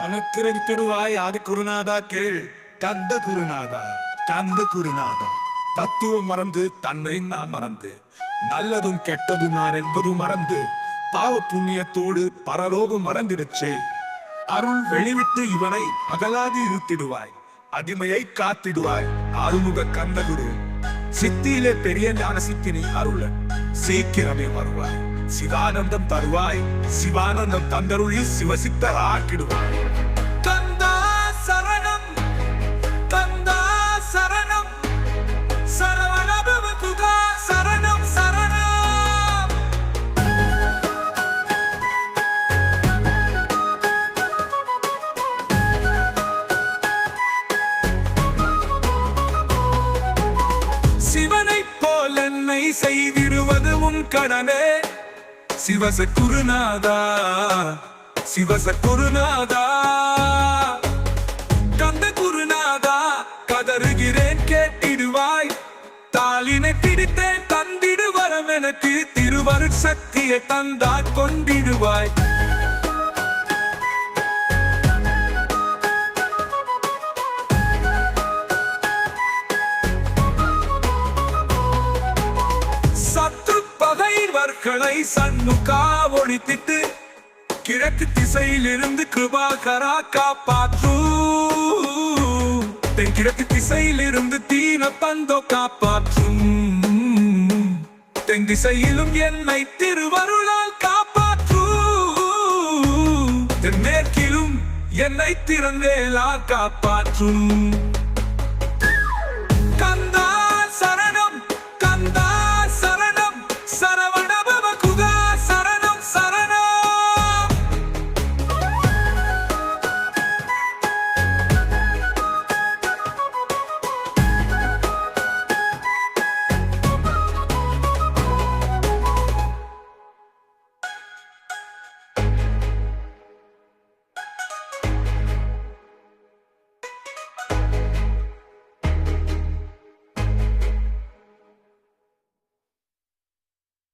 அனுக்கிரகித்திடுவாய் ஆதி குருநாதா கேள். கந்த குருநாதா, கந்த குருநாதா, தத்துவம் மறந்து தன்னை நான் மறந்து, நல்லதும் கெட்டதும் நான் என்பதும் மறந்து, பாவ புண்ணியத்தோடு பரலோகம் மறந்திடச்சே. அருள் வெளிவிட்டு இவனை அகலாதி இருத்திடுவாய், அடிமையை காத்திடுவாய். ஆறுமுக கந்தகுரு, சித்தியிலே பெரிய ஞான சித்தினி அருள சீக்கிரமே வருவாய். சிவானந்தம் தருவாய், சிவானந்தம் தந்தருளி சிவசித்தர் ஆக்கிடுவாய். கந்தா சரணம், கந்தா சரணம், சரவணபவதுகா சரணம் சரணம். சிவனை போல் என்னை செய்திடுவது உன் கடனே. சிவச குருநாதா, சிவச குருநாதா, கந்த குருநாதா, கதறுகிறேன் கேட்டிடுவாய். தாளினை பிடித்தேன் தந்திடு வரம் எனக்கு, திருவருட் சக்தியை தந்தா கொண்டிடுவாய். பகைவர்களை சண்முகா ஒழித்திட்டு, கிழக்கு திசையிலிருந்து கிருபாகரா காப்பாற்று. தென்கிழக்கு திசையிலிருந்து தீன பந்தோ காப்பாற்றும். தென் திசையிலும் என்னை திருவருளால் காப்பாற்று. தென்மேற்கிலும் என்னை திறந்தேலா காப்பாற்றும்.